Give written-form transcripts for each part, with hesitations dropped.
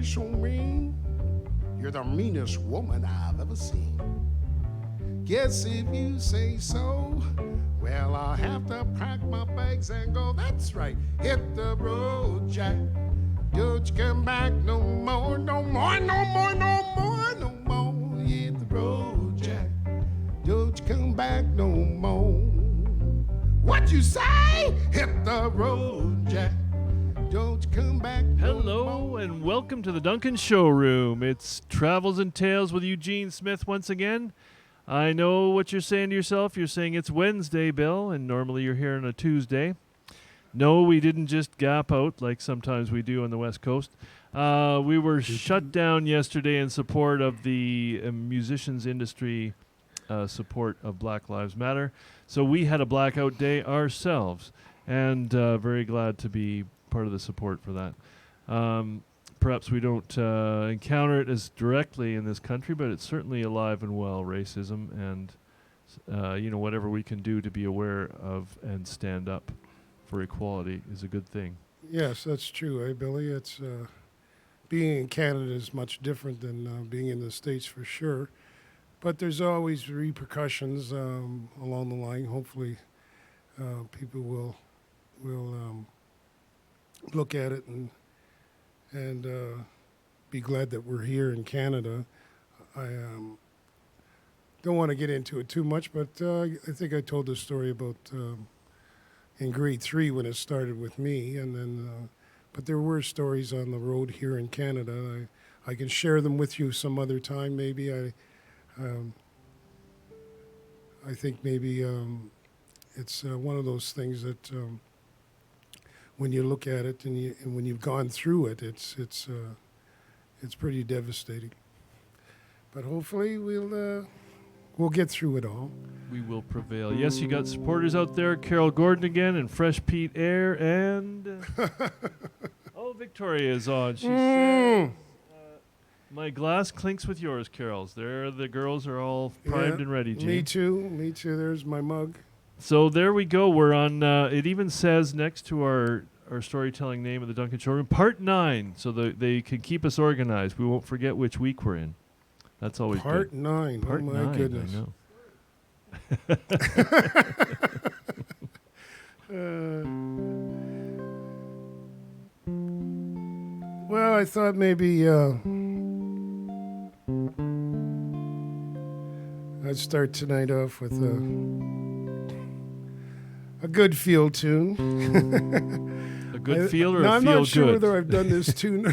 so mean. You're the meanest woman I've ever seen. Guess if you say so, well, I'll have to pack my bags and go. That's right, hit the road, Jack. Don't you come back no more, no more, no more, no more, no more. Hit the road, Jack. Don't you come back no more. What you say? Hit the road, Jack. Don't you come back no Hello more. and welcome to the Duncan Showroom. It's Travels and Tales with Eugene Smith once again. I know what you're saying to yourself. You're saying it's Wednesday, Bill, and normally you're here on a Tuesday. No, we didn't just gap out like sometimes we do on the West Coast. We were shut down yesterday in support of the musicians industry support of Black Lives Matter. So we had a blackout day ourselves, and very glad to be part of the support for that. Perhaps we don't encounter it as directly in this country, but it's certainly alive and well, racism, and whatever we can do to be aware of and stand up for equality is a good thing. Yes, that's true, Billy? It's being in Canada is much different than being in the States for sure. But there's always repercussions along the line. Hopefully, people will look at it and be glad that we're here in Canada. I don't want to get into it too much, but I think I told the story about in grade 3 when it started with me, and then but there were stories on the road here in Canada. I can share them with you some other time. Maybe I think maybe it's one of those things that when you look at it and when you've gone through it, it's pretty devastating. But hopefully we'll get through it all. We will prevail. Yes, you got supporters out there. Carol Gordon again and Fresh Pete Air and... Victoria is on. She says, my glass clinks with yours, Carol's. There, the girls are all primed and ready, Gene. Me too. There's my mug. So there we go. We're on, it even says next to our storytelling name of the Duncan Showroom, Part 9, so they can keep us organized. We won't forget which week we're in. That's always Part good. 9. Part oh, my 9, goodness. I know. Well, I thought maybe I'd start tonight off with a good feel tune. A good feel or a feel good? I'm not sure whether I've done this tune.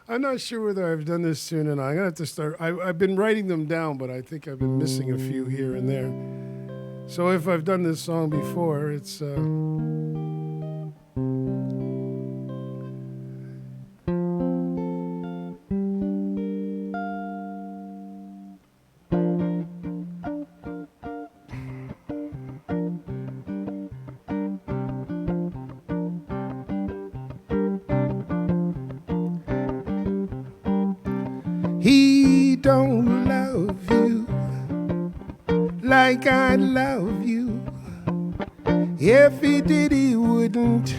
I'm not sure whether I've done this tune, and I'm going to have to start. I've been writing them down, but I think I've been missing a few here and there. So if I've done this song before, it's... He don't love you like I love you. If he did, he wouldn't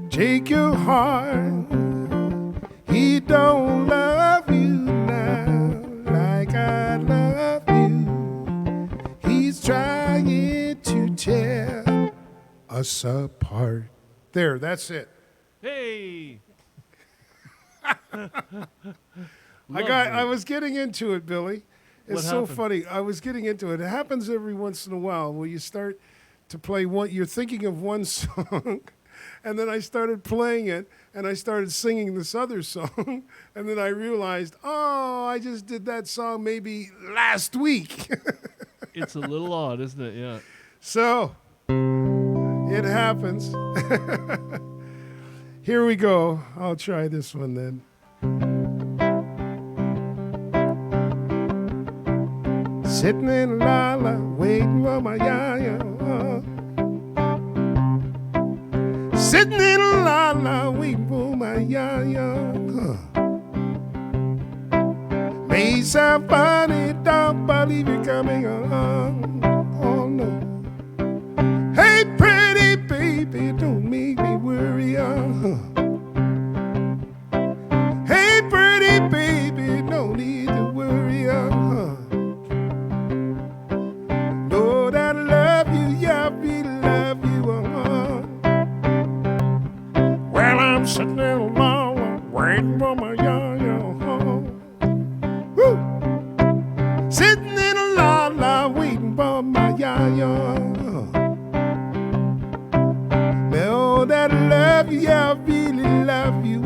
take your heart. He don't love you now like I love you. He's trying to tear us apart. There, that's it. Hey! I was getting into it, Billy. It's What so happened? funny. I was getting into it. It happens every once in a while where you start to play one, you're thinking of one song, and then I started playing it, and I started singing this other song, and then I realized, oh, I just did that song maybe last week. It's a little odd, isn't it? Yeah. So, it happens. Here we go. I'll try this one then. Sitting in Lala, waiting for my yaya. Sitting in Lala, waiting for my yaya. May sound funny, don't believe you're coming along. Oh no. Hey, pretty baby, don't make me worry. I'm sitting in a llama waiting for my ya-ya. Woo! Sitting in a llama waiting for my ya-ya. Know that I love you, yeah, I really love you.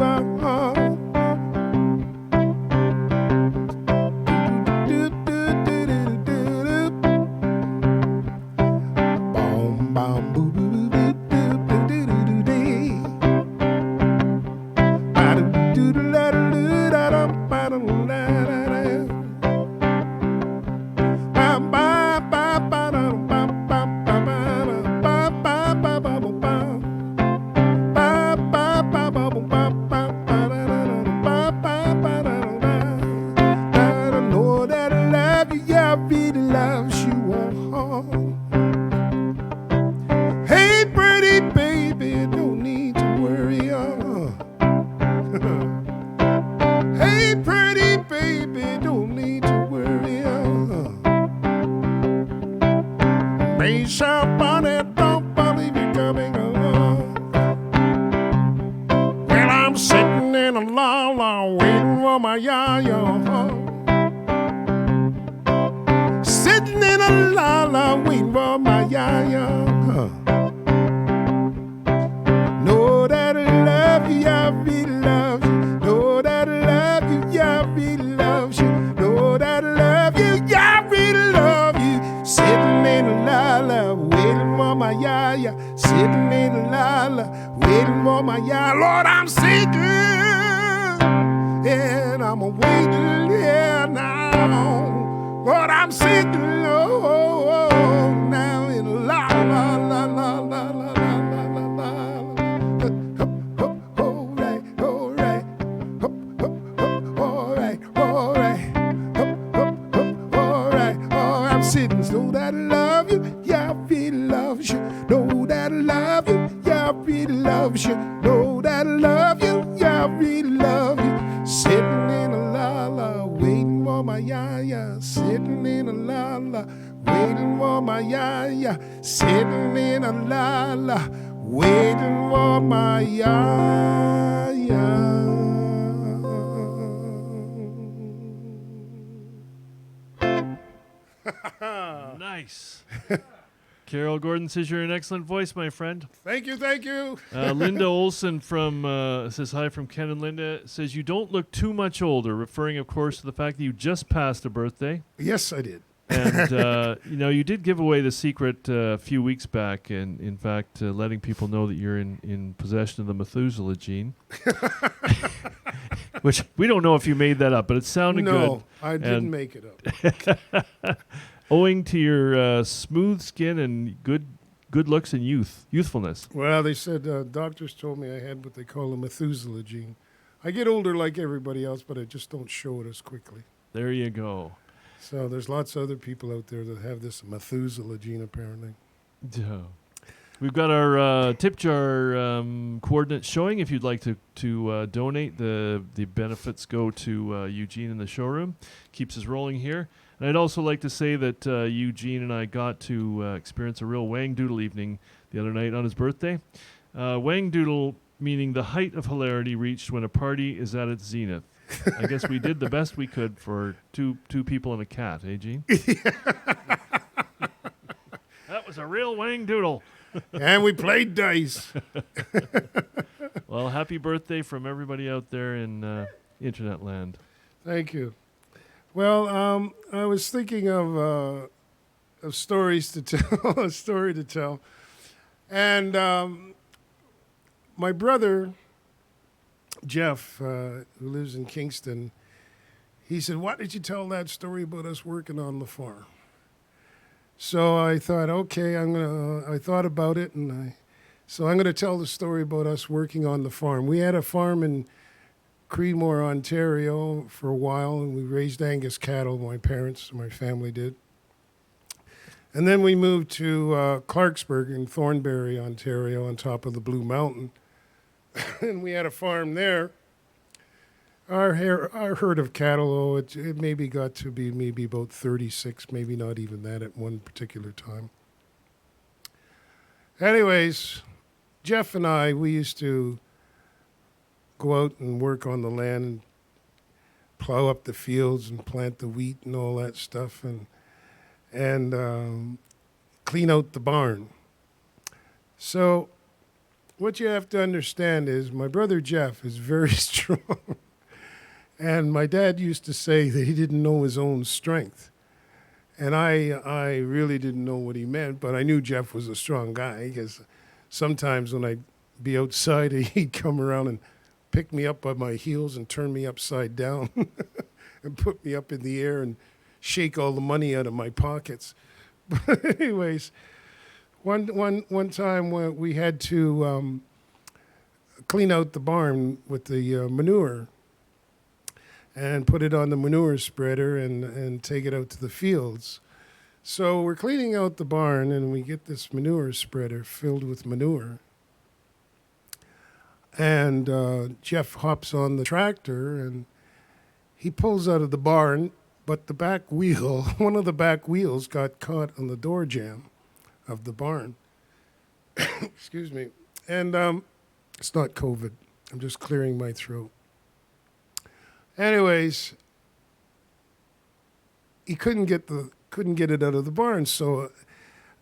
Know that I love you, yeah, I really love you. Hey, pretty baby, don't need to worry. Hey, pretty baby, don't need to worry. May shop on it, don't believe you coming along. Well, I'm sitting in a la waiting for my ya-ya. Sitting in a la waiting for my ya-ya. Know that I love you, yeah, I really love you. Know that I love you, yeah, I really love you. Know that I love you, yeah, I really love you. Sitting in a la waiting for my ya-ya. Sitting in a la waiting for my ya. Lord, I'm sitting and I'm waiting here now. Lord, I'm sitting now in a la. I'm sitting, know that I love you, yeah, I really love you. Know that I love you, yeah, I really love you. Know that I love you, yeah, I really love you. Sitting in a la waiting for my ya-ya. Sitting in a la waiting for my ya-ya. Sitting in a la waiting for my ya-ya. Nice. Carol Gordon says you're an excellent voice, my friend. Thank you, thank you. Linda Olson from says hi from Ken and Linda. Says you don't look too much older, referring, of course, to the fact that you just passed a birthday. Yes, I did. And you did give away the secret a few weeks back, and in fact, letting people know that you're in possession of the Methuselah gene. Which we don't know if you made that up, but it sounded good. No, I didn't make it up. Owing to your smooth skin and good looks and youthfulness. Well, they said doctors told me I had what they call a Methuselah gene. I get older like everybody else, but I just don't show it as quickly. There you go. So there's lots of other people out there that have this Methuselah gene, apparently. Yeah. We've got our tip jar coordinates showing. If you'd like to donate, the benefits go to Eugene in the showroom. Keeps us rolling here. And I'd also like to say that Eugene and I got to experience a real Wang-doodle evening the other night on his birthday. Wang-doodle meaning the height of hilarity reached when a party is at its zenith. I guess we did the best we could for two people and a cat, eh, Gene? That was a real Wang-doodle. And we played dice. Well, happy birthday from everybody out there in internet land. Thank you. Well, I was thinking of stories to tell, a story to tell. And my brother, Jeff, who lives in Kingston, he said, "Why did you tell that story about us working on the farm?" So I thought, okay, I thought about it, and so I'm going to tell the story about us working on the farm. We had a farm in Creedmoor, Ontario for a while, and we raised Angus cattle, my family did. And then we moved to Clarksburg in Thornbury, Ontario, on top of the Blue Mountain. And we had a farm there. Our herd of cattle, it maybe got to be maybe about 36, maybe not even that at one particular time. Anyways, Jeff and I, we used to go out and work on the land and plow up the fields and plant the wheat and all that stuff, and clean out the barn. So what you have to understand is my brother Jeff is very strong. And my dad used to say that he didn't know his own strength. And I really didn't know what he meant, but I knew Jeff was a strong guy because sometimes when I'd be outside, he'd come around and pick me up by my heels and turn me upside down and put me up in the air and shake all the money out of my pockets. But anyways, one time when we had to clean out the barn with the manure and put it on the manure spreader and take it out to the fields. So we're cleaning out the barn and we get this manure spreader filled with manure. And Jeff hops on the tractor and he pulls out of the barn, but the back wheel, one of the back wheels got caught on the door jamb of the barn. Excuse me. And it's not COVID. I'm just clearing my throat. Anyways, he couldn't get it out of the barn. So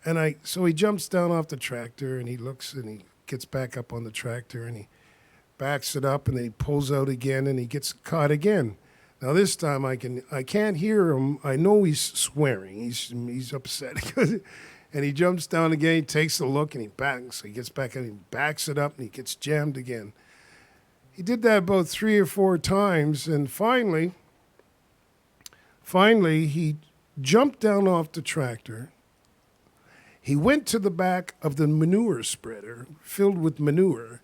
he jumps down off the tractor and he looks and he gets back up on the tractor and he backs it up and then he pulls out again and he gets caught again. Now this time I can't hear him. I know he's swearing. He's upset. And he jumps down again. He takes a look and he gets back and he backs it up and he gets jammed again. He did that about 3 or 4 times, and finally, he jumped down off the tractor. He went to the back of the manure spreader, filled with manure,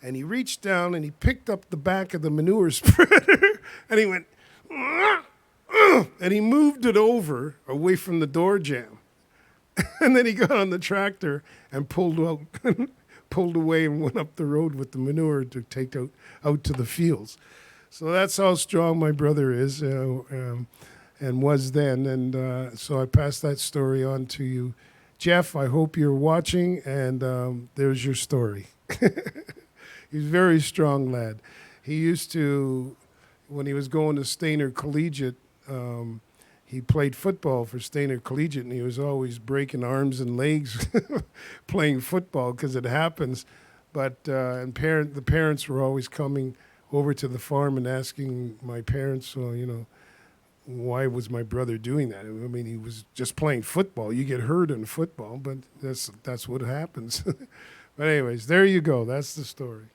and he reached down and he picked up the back of the manure spreader, and he went, and he moved it over away from the door jamb. And then he got on the tractor and pulled away and went up the road with the manure to take out to the fields. So that's how strong my brother is and was then. And so I pass that story on to you. Jeff, I hope you're watching, and there's your story. He's a very strong lad. He used to, when he was going to Stainer Collegiate, he played football for Stainer Collegiate, and he was always breaking arms and legs playing football because it happens. But the parents were always coming over to the farm and asking my parents, why was my brother doing that? I mean, he was just playing football. You get hurt in football, but that's what happens. But anyways, there you go. That's the story.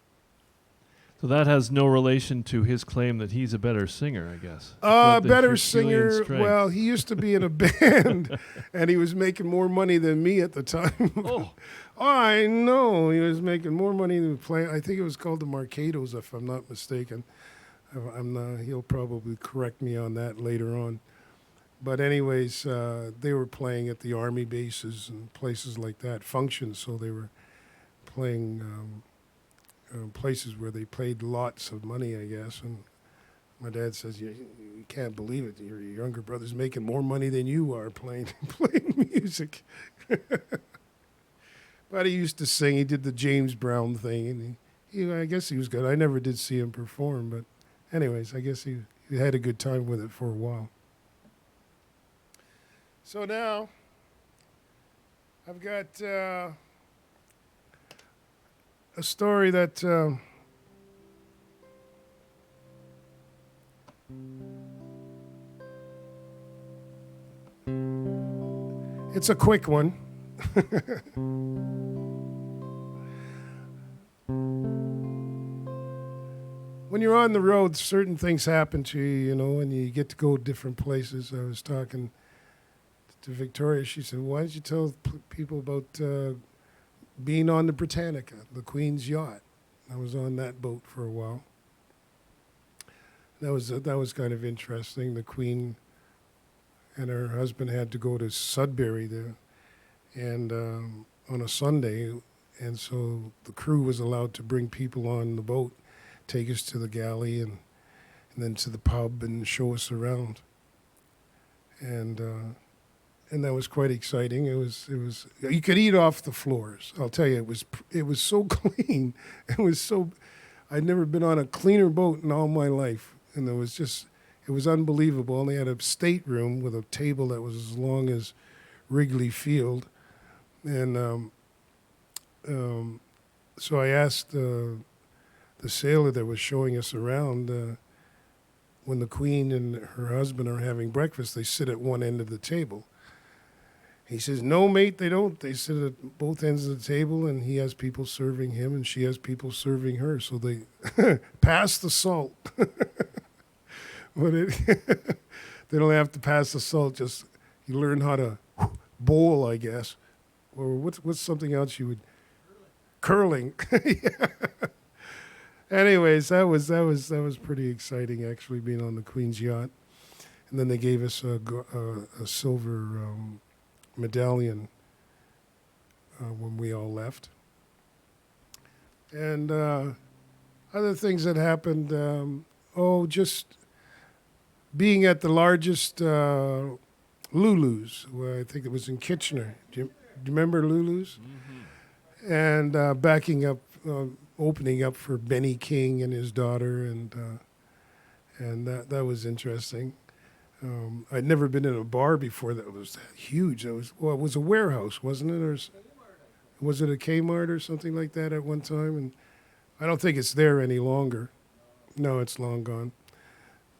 So that has no relation to his claim that he's a better singer, I guess. Better singer. Well, he used to be in a band, and he was making more money than me at the time. Oh. I know. He was making more money than playing. I think it was called the Marcados, if I'm not mistaken. He'll probably correct me on that later on. But anyways, they were playing at the army bases and places like that, functions, so they were playing places where they paid lots of money, I guess. And my dad says, you can't believe it. Your younger brother's making more money than you are playing music. But he used to sing. He did the James Brown thing, and I guess he was good. I never did see him perform, but anyways, I guess he had a good time with it for a while. So now I've got a story that it's a quick one. When you're on the road, certain things happen to you, and you get to go different places. I was talking to Victoria. She said, why don't you tell people about being on the Britannica, the Queen's yacht? I was on that boat for a while. That was kind of interesting. The Queen and her husband had to go to Sudbury there, and on a Sunday, and so the crew was allowed to bring people on the boat, take us to the galley and then to the pub and show us around. And that was quite exciting. It was you could eat off the floors. I'll tell you, it was so clean. It was so I'd never been on a cleaner boat in all my life, and it was unbelievable. Only had a stateroom with a table that was as long as Wrigley Field, and so I asked the sailor that was showing us around. When the Queen and her husband are having breakfast, they sit at one end of the table. He says, "No, mate, they don't. They sit at both ends of the table, and he has people serving him, and she has people serving her. So they pass the salt." But they don't have to pass the salt. Just you learn how to bowl, I guess, or what's something else you would curling. Yeah. Anyways, that was pretty exciting, actually, being on the Queen's yacht. And then they gave us a silver medallion when we all left. And other things that happened, just being at the largest Lulu's, where I think it was in Kitchener. Do you remember Lulu's? Mm-hmm. And backing up, opening up for Benny King and his daughter, and that was interesting. I'd never been in a bar before that was that huge. It was a warehouse, wasn't it? Or was it a Kmart or something like that at one time? And I don't think it's there any longer. No, it's long gone.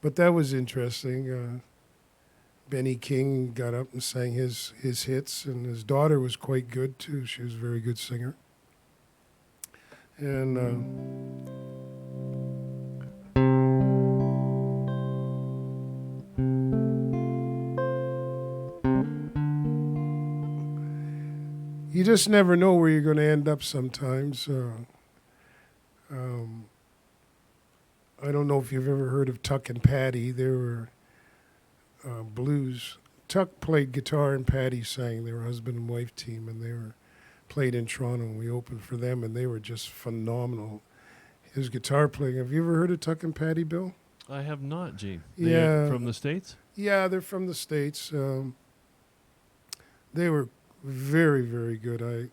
But that was interesting. Benny King got up and sang his hits, and his daughter was quite good too. She was a very good singer. And you just never know where you're going to end up sometimes. I don't know if you've ever heard of Tuck and Patty. They were blues. Tuck played guitar and Patty sang. They were a husband and wife team, and they were played in Toronto, and we opened for them, and they were just phenomenal. His guitar playing. Have you ever heard of Tuck and Patty, Bill? I have not, Gene. Yeah. From the States? Yeah, they're from the States. They were very, very good.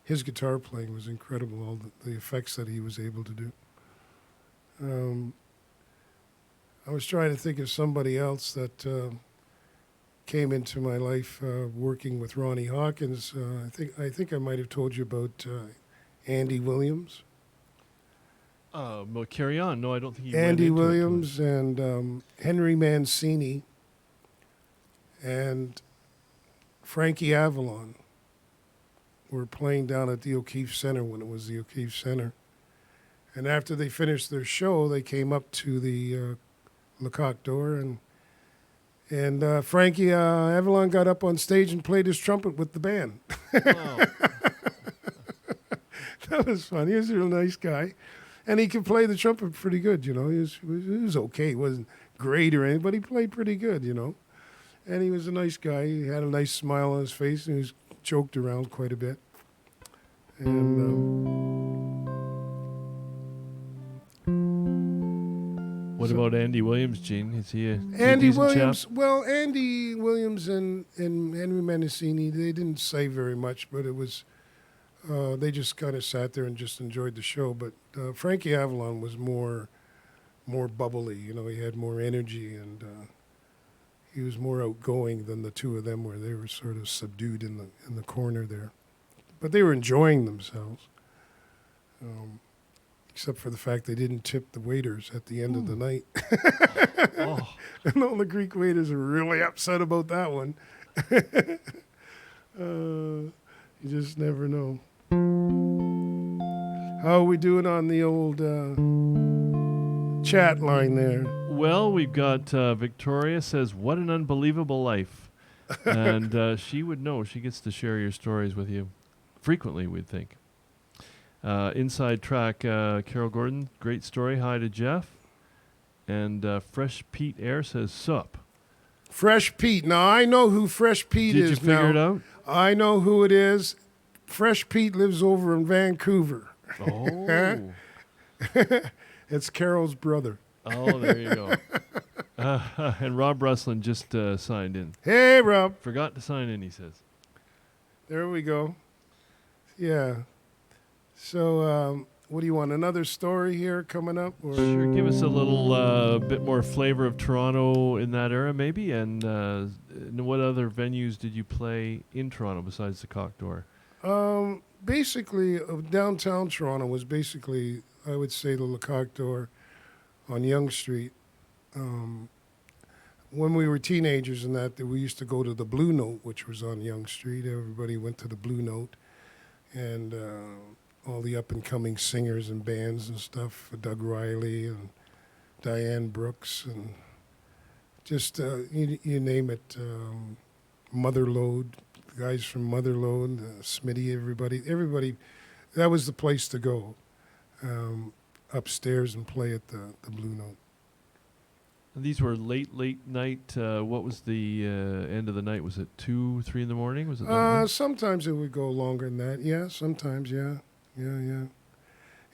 His guitar playing was incredible, all the effects that he was able to do. I was trying to think of somebody else that came into my life working with Ronnie Hawkins. I think I might have told you about Andy Williams. Well, carry on. No, I don't think you Andy went into Williams and Henry Mancini and Frankie Avalon were playing down at the O'Keefe Center when it was the O'Keefe Center. And after they finished their show, they came up to the Lecoq door, and Frankie Avalon got up on stage and played his trumpet with the band. Wow. That was fun. He was a real nice guy. And he could play the trumpet pretty good, you know. He was okay. He wasn't great or anything, but he played pretty good, you know. And he was a nice guy. He had a nice smile on his face, and he was joked around quite a bit. And What about Andy Williams, Gene? Is he a Andy decent Williams? chap? Well, Andy Williams and Henry Mancini, they didn't say very much, but it was they just kind of sat there and just enjoyed the show. But Frankie Avalon was more bubbly. You know, he had more energy, and he was more outgoing than the two of them were. They were sort of subdued in the corner there, but they were enjoying themselves. Except for the fact they didn't tip the waiters at the end of the night. Oh. And all the Greek waiters are really upset about that one. You just never know. How are we doing on the old chat line there? Well, we've got Victoria says, "What an unbelievable life," and she would know. She gets to share your stories with you frequently, we'd think. Inside Track, Carol Gordon, great story. Hi to Jeff. And Fresh Pete Air says, "Sup." Fresh Pete. Now, I know who Fresh Pete is. Did you figure it out? I know who it is. Fresh Pete lives over in Vancouver. Oh. It's Carol's brother. Oh, there you go. And Rob Russlin just signed in. Hey, Rob. Forgot to sign in, he says. There we go. Yeah. So What do you want? Another story here coming up? Or? Sure, give us a little bit more flavor of Toronto in that era, maybe, and what other venues did you play in Toronto besides the Cock Door? Basically, downtown Toronto was basically, I would say, the Lecoq Door on Yonge Street. When we were teenagers and that, we used to go to the Blue Note, which was on Yonge Street. Everybody went to the Blue Note, and all the up-and-coming singers and bands and stuff, Doug Riley and Diane Brooks, and just, you name it, Motherlode, guys from Motherlode, Smitty, everybody, that was the place to go, upstairs and play at the Blue Note. And these were late night. What was the end of the night? Was it 2, 3 in the morning? Was it? That Sometimes it would go longer than that. Yeah, sometimes. Yeah.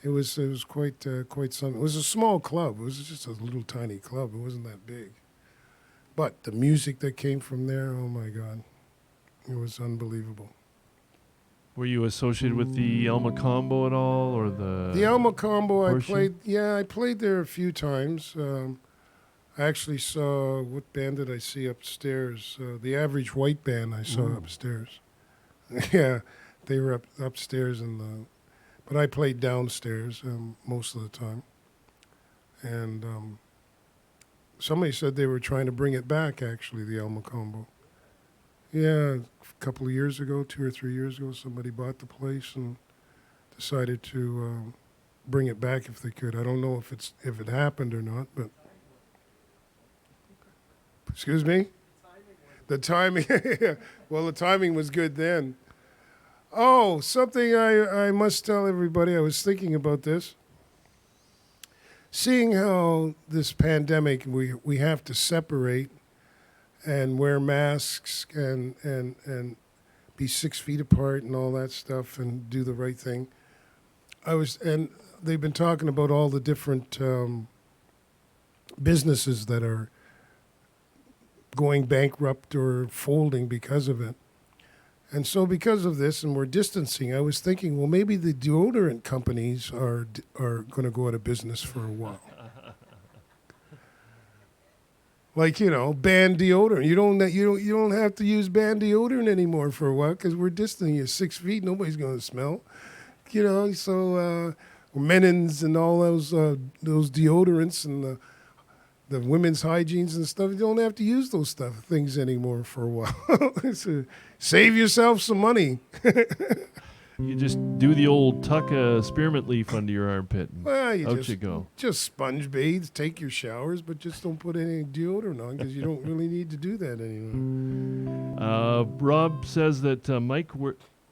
It was quite something. It was a small club. It was just a little tiny club. It wasn't that big. But the music that came from there, oh my God, it was unbelievable. Were you associated with the Elma Combo at all, or the Elma Combo? Horseshoe? I played. Yeah, I played there a few times. I actually saw, what band did I see upstairs? The Average White Band I saw upstairs. Yeah, they were upstairs but I played downstairs most of the time. And somebody said they were trying to bring it back, actually, the Elma Combo. Yeah, a couple of years ago, 2 or 3 years ago, somebody bought the place and decided to bring it back if they could. I don't know if it happened or not, but... Excuse me? The timing. Well, the timing was good then. Oh, something I must tell everybody. I was thinking about this. Seeing how this pandemic, we have to separate and wear masks and be 6 feet apart and all that stuff and do the right thing. And they've been talking about all the different businesses that are going bankrupt or folding because of it. And so because of this, and we're distancing, I was thinking, well, maybe the deodorant companies are going to go out of business for a while. Like, banned deodorant. You don't have to use banned deodorant anymore for a while because we're distancing. You're 6 feet. Nobody's going to smell. So Menins and all those deodorants and the women's hygienes and stuff, you don't have to use those things anymore for a while. So save yourself some money. You just do the old tuck a spearmint leaf under your armpit. And Well, you go. just sponge bathe, take your showers, but just don't put any deodorant on because you don't really need to do that anymore. Rob says that Mike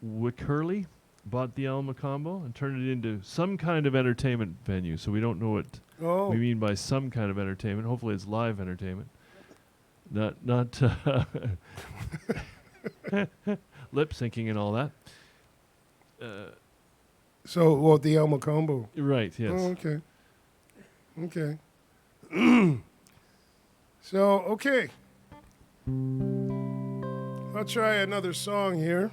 Wickerly bought the Alma Combo and turned it into some kind of entertainment venue. So we don't know what we mean by some kind of entertainment. Hopefully it's live entertainment. Not lip syncing and all that. So, the Alma Combo? Right, yes. Oh, okay. So, okay. I'll try another song here.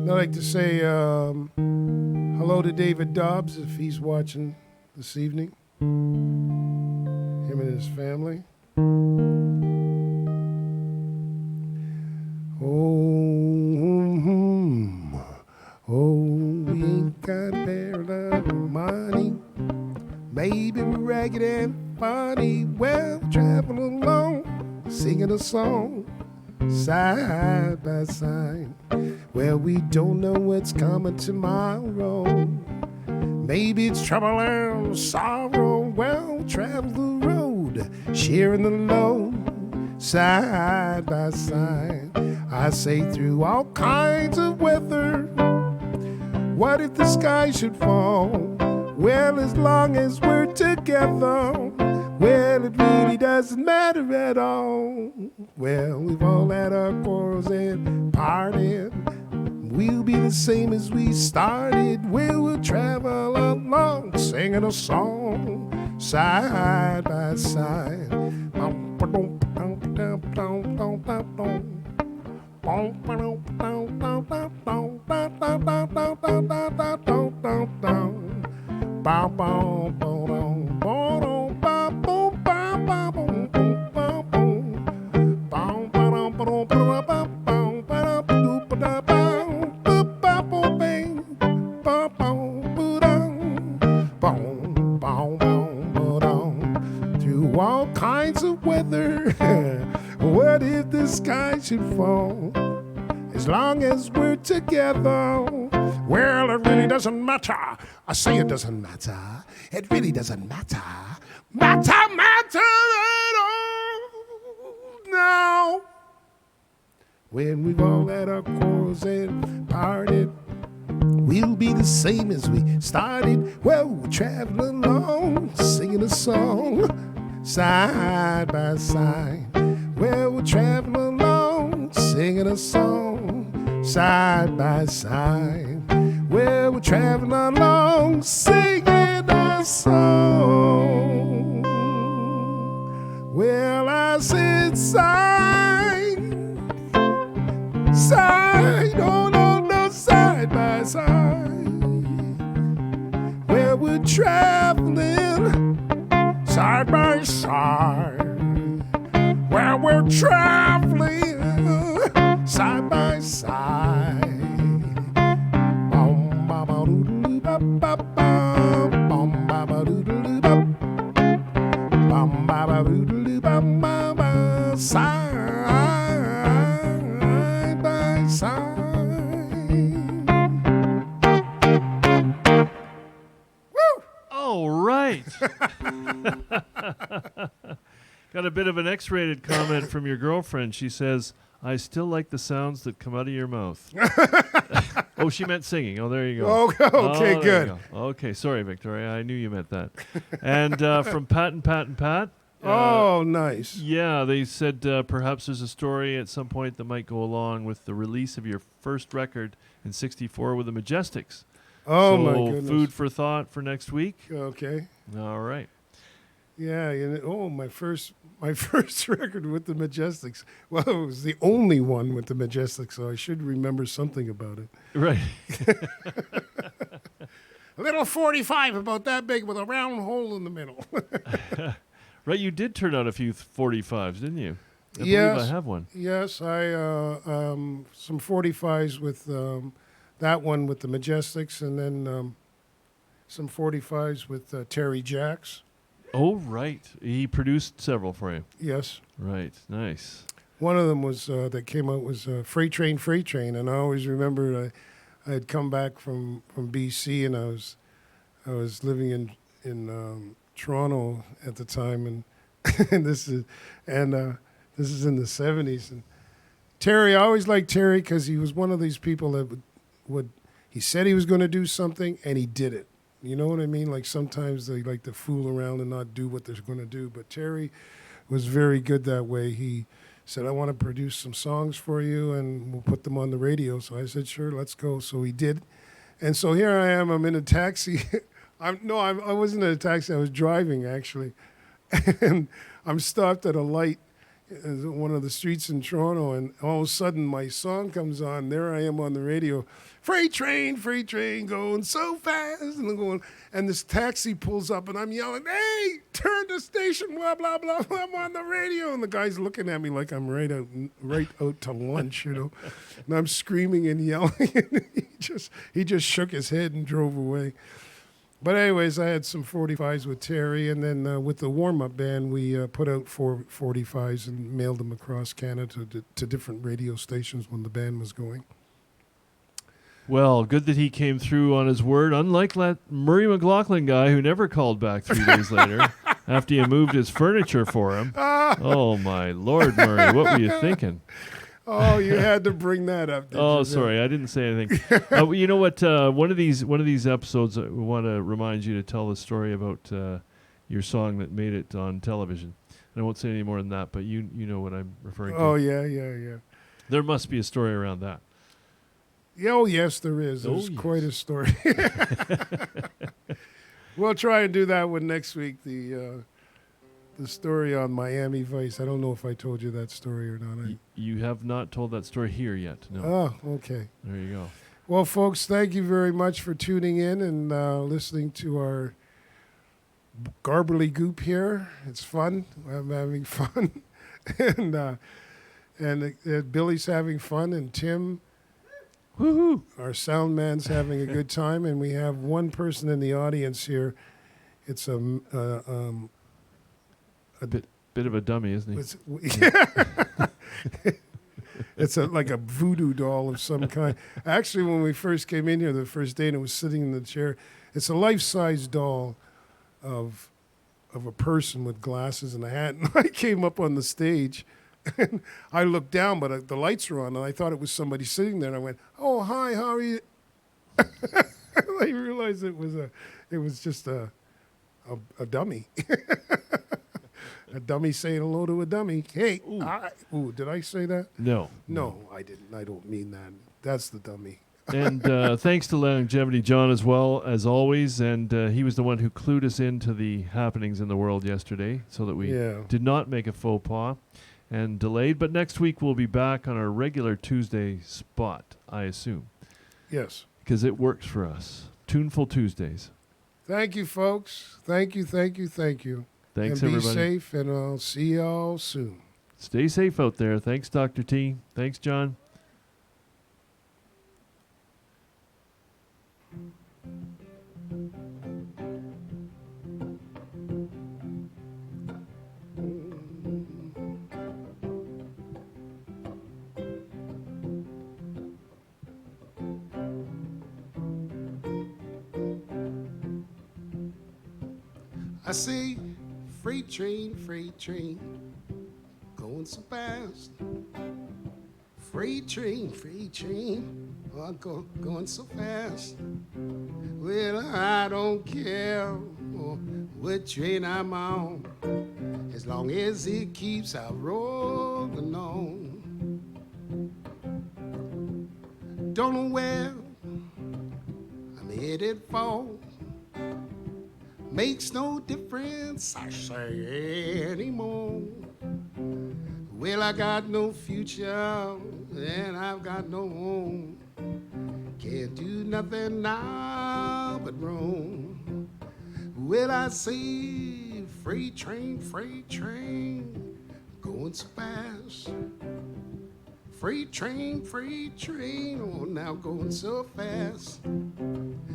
I'd like to say hello to David Dobbs if he's watching this evening. Him and his family. We ain't got a barrel of money. Maybe we're ragged and funny. Well, traveling along, singing a song, side by side. Well, we don't know what's coming tomorrow. Maybe it's trouble and sorrow. Well, travel the road, sharing the load, side by side. I say through all kinds of weather. What if the sky should fall? Well, as long as we're together, well, it really doesn't matter at all. Well, we've all had our quarrels and parted. We'll be the same as we started. We'll travel along, singing a song, side by side. Through all kinds of weather, what if the sky should fall? As long as we're together, well, it really doesn't matter. I say it doesn't matter. It really doesn't matter. Matter at all now. When we've all had our quarrels and parted, we'll be the same as we started. Well, we're traveling along, singing a song, side by side. Well, we're traveling along, singing a song, side by side. Well, we're traveling along, singing a song. Well, I said side, side, oh no, no, side by side. Well, we're traveling side by side. Well, we're traveling side by side. Bum, ba, ba, doo, doo, ba, ba, ba. Bum, ba, ba, doo, doo, doo, ba. Bum, ba, ba, doo, doo, doo, ba, ba, ba. Side by side. Woo! All right. Got a bit of an X-rated comment from your girlfriend. She says, I still like the sounds that come out of your mouth. Oh, she meant singing. Oh, there you go. Okay, there good. you go. Okay, sorry, Victoria. I knew you meant that. And from Pat and Pat and Pat. Oh, nice. Yeah, they said perhaps there's a story at some point that might go along with the release of your first record in '64 with the Majestics. Oh, so my goodness. Food for thought for next week. Okay. All right. Yeah, my first record with the Majestics. Well, it was the only one with the Majestics, so I should remember something about it. Right. A little 45 about that big with a round hole in the middle. Right, you did turn out a few 45s, didn't you? I Yes. believe I have one. Yes, I some 45s with that one with the Majestics, and then some 45s with Terry Jacks. Oh, right. He produced several for you. Yes. Right. Nice. One of them was that came out was Freight Train, and I always remember I had come back from BC, and I was living in Toronto at the time, and this is in the 70s. And Terry, I always liked Terry because he was one of these people that would he said he was going to do something and he did it. You know what I mean? Like sometimes they like to fool around and not do what they're going to do. But Terry was very good that way. He said, I want to produce some songs for you and we'll put them on the radio. So I said, sure, let's go. So he did. And so here I am. I'm in a taxi. I wasn't in a taxi. I was driving, actually. And I'm stopped at a light in one of the streets in Toronto. And all of a sudden, my song comes on. There I am on the radio. Freight train, going so fast. And I'm going, and this taxi pulls up, and I'm yelling, hey, turn the station, blah, blah, blah. I'm on the radio. And the guy's looking at me like I'm right out to lunch, you know. And I'm screaming and yelling. And he just shook his head and drove away. But anyways, I had some 45s with Terry, and then with the warm-up band, we put out 4 45s and mailed them across Canada to different radio stations when the band was going. Well, good that he came through on his word, unlike that Murray McLaughlin guy who never called back 3 days later after you moved his furniture for him. Oh, my Lord, Murray, what were you thinking? Oh, you had to bring that up. Oh, sorry, I didn't say anything. You know what? One of these episodes, we want to remind you to tell the story about your song that made it on television. And I won't say any more than that, but you know what I'm referring to. Oh, yeah. There must be a story around that. Yeah, oh, yes, there is. There's quite a story. We'll try and do that one next week. the story on Miami Vice. I don't know if I told you that story or not. You have not told that story here yet. No. Oh, okay. There you go. Well, folks, thank you very much for tuning in and listening to our garbly goop here. It's fun. I'm having fun. and Billy's having fun, and Tim, Woohoo! our sound man's having a good time, and we have one person in the audience here. It's a Bit of a dummy, isn't he? It's like a voodoo doll of some kind. Actually, when we first came in here the first day and it was sitting in the chair, it's a life-size doll of a person with glasses and a hat. And I came up on the stage, and I looked down, but the lights were on, and I thought it was somebody sitting there. And I went, "Oh, hi, how are you?" I realized it was just a dummy. A dummy saying hello to a dummy. Hey, did I say that? No. No, I didn't. I don't mean that. That's the dummy. And thanks to Longevity John as well, as always. And he was the one who clued us into the happenings in the world yesterday so that we did not make a faux pas and delayed. But next week we'll be back on our regular Tuesday spot, I assume. Yes. Because it works for us. Tuneful Tuesdays. Thank you, folks. Thank you, thank you, thank you. Thanks, and be everybody. safe, and I'll see y'all soon. Stay safe out there. Thanks, Dr. T. Thanks, John. I see freight train, going so fast. Freight train, oh, going so fast. Well, I don't care what train I'm on, as long as it keeps on rolling on. Don't know where I'm headed for. Makes no difference, I say, anymore. Well, I got no future, and I've got no home. Can't do nothing now but roam. Well, I say, freight train, going so fast. Freight train, oh, now going so fast.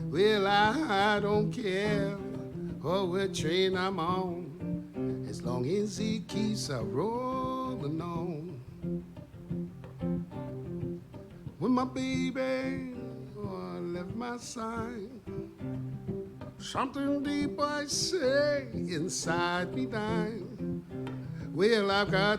Well, I don't care what train I'm on, as long as it keeps a rolling on. When my baby left my side, something deep I say inside me died. Well, I've got